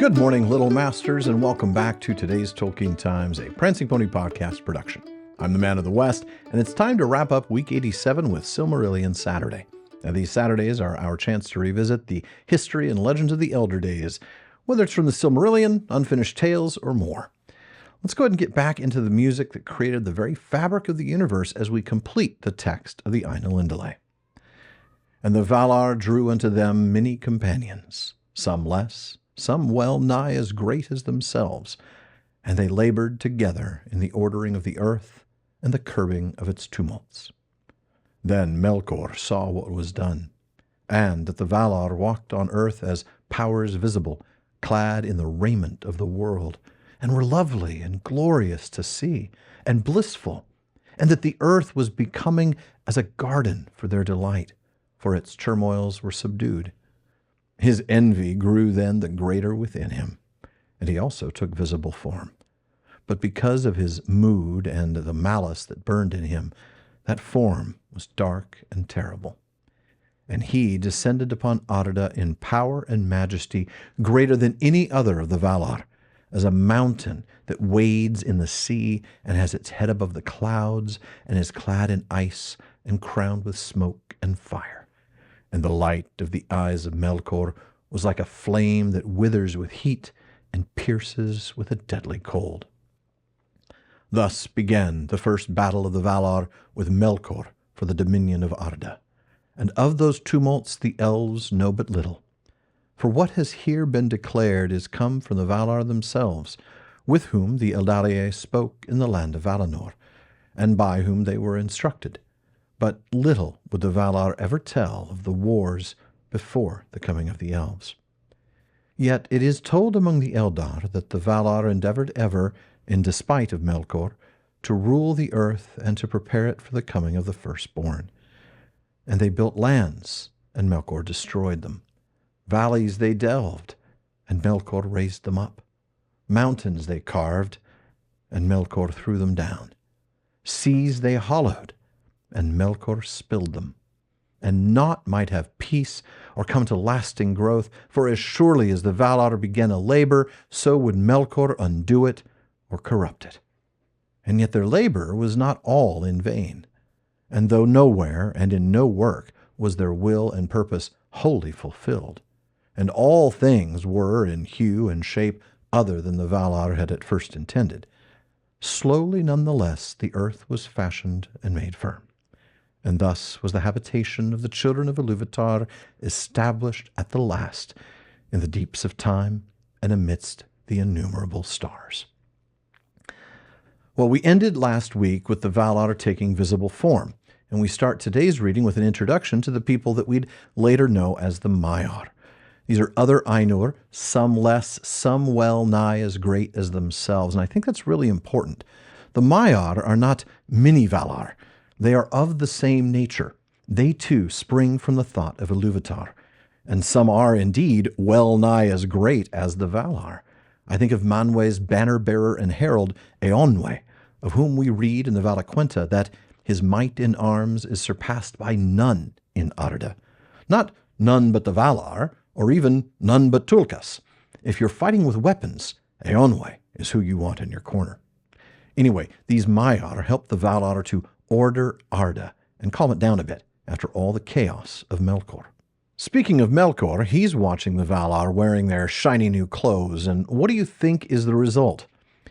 Good morning, Little Masters, and welcome back to today's Tolkien Times, a Prancing Pony podcast production. I'm the Man of the West, and it's time to wrap up week 87 with Silmarillion Saturday. Now, these Saturdays are our chance to revisit the history and legends of the Elder Days, whether it's from the Silmarillion, Unfinished Tales, or more. Let's go ahead and get back into the music that created the very fabric of the universe as we complete the text of the Ainulindalë. And the Valar drew unto them many companions, some less, some well nigh as great as themselves, and they labored together in the ordering of the earth and the curbing of its tumults. Then Melkor saw what was done, and that the Valar walked on earth as powers visible, clad in the raiment of the world, and were lovely and glorious to see, and blissful, and that the earth was becoming as a garden for their delight, for its turmoils were subdued. His envy grew then the greater within him, and he also took visible form. But because of his mood and the malice that burned in him, that form was dark and terrible. And he descended upon Arda in power and majesty greater than any other of the Valar, as a mountain that wades in the sea and has its head above the clouds and is clad in ice and crowned with smoke and fire. And the light of the eyes of Melkor was like a flame that withers with heat and pierces with a deadly cold. Thus began the first battle of the Valar with Melkor for the dominion of Arda. And of those tumults the elves know but little. For what has here been declared is come from the Valar themselves, with whom the Eldariae spoke in the land of Valinor, and by whom they were instructed. But little would the Valar ever tell of the wars before the coming of the elves. Yet it is told among the Eldar that the Valar endeavored ever, in despite of Melkor, to rule the earth and to prepare it for the coming of the firstborn. And they built lands, and Melkor destroyed them. Valleys they delved, and Melkor raised them up. Mountains they carved, and Melkor threw them down. Seas they hollowed, and Melkor spilled them. And naught might have peace or come to lasting growth, for as surely as the Valar began a labor, so would Melkor undo it or corrupt it. And yet their labor was not all in vain. And though nowhere and in no work was their will and purpose wholly fulfilled, and all things were in hue and shape other than the Valar had at first intended, slowly nonetheless the earth was fashioned and made firm. And thus was the habitation of the children of Ilúvatar established at the last in the deeps of time and amidst the innumerable stars. Well, we ended last week with the Valar taking visible form, and we start today's reading with an introduction to the people that we'd later know as the Maiar. These are other Ainur, some less, some well nigh as great as themselves, and I think that's really important. The Maiar are not mini-Valar. They are of the same nature. They too spring from the thought of Ilúvatar, and some are indeed well nigh as great as the Valar. I think of Manwë's banner-bearer and herald, Eonwë, of whom we read in the Valaquenta that his might in arms is surpassed by none in Arda. Not none but the Valar, or even none but Tulkas. If you're fighting with weapons, Eonwë is who you want in your corner. Anyway, these Maiar help the Valar to order Arda and calm it down a bit after all the chaos of Melkor. Speaking of Melkor, he's watching the Valar wearing their shiny new clothes, and what do you think is the result?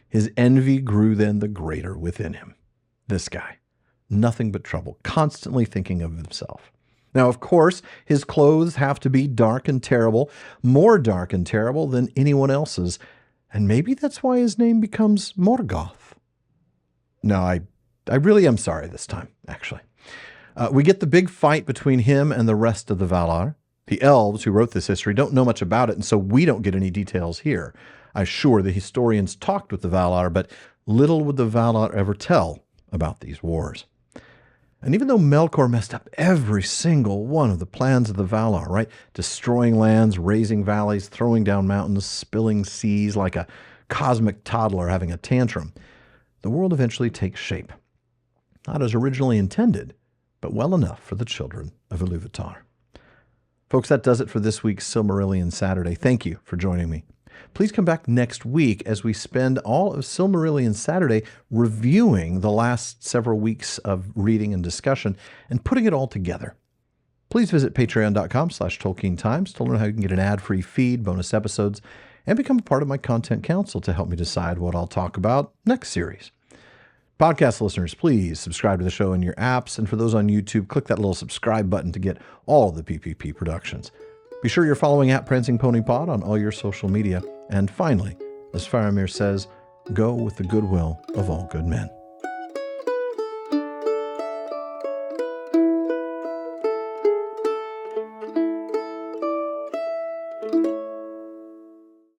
His envy grew then the greater within him. This guy, nothing but trouble, constantly thinking of himself. Now, of course, his clothes have to be dark and terrible, more dark and terrible than anyone else's, and maybe that's why his name becomes Morgoth. No, I really am sorry this time, actually. We get the big fight between him and the rest of the Valar. The elves who wrote this history don't know much about it, and so we don't get any details here. I'm sure the historians talked with the Valar, but little would the Valar ever tell about these wars. And even though Melkor messed up every single one of the plans of the Valar, right? Destroying lands, raising valleys, throwing down mountains, spilling seas like a cosmic toddler having a tantrum, the world eventually takes shape. Not as originally intended, but well enough for the children of Ilúvatar. Folks, that does it for this week's Silmarillion Saturday. Thank you for joining me. Please come back next week as we spend all of Silmarillion Saturday reviewing the last several weeks of reading and discussion and putting it all together. Please visit patreon.com/Tolkien Times to learn how you can get an ad-free feed, bonus episodes, and become a part of my content council to help me decide what I'll talk about next series. Podcast listeners, please subscribe to the show in your apps, and for those on YouTube, click that little subscribe button to get all of the PPP productions. Be sure you're following @PrancingPonyPod on all your social media. And finally, as Faramir says, go with the goodwill of all good men.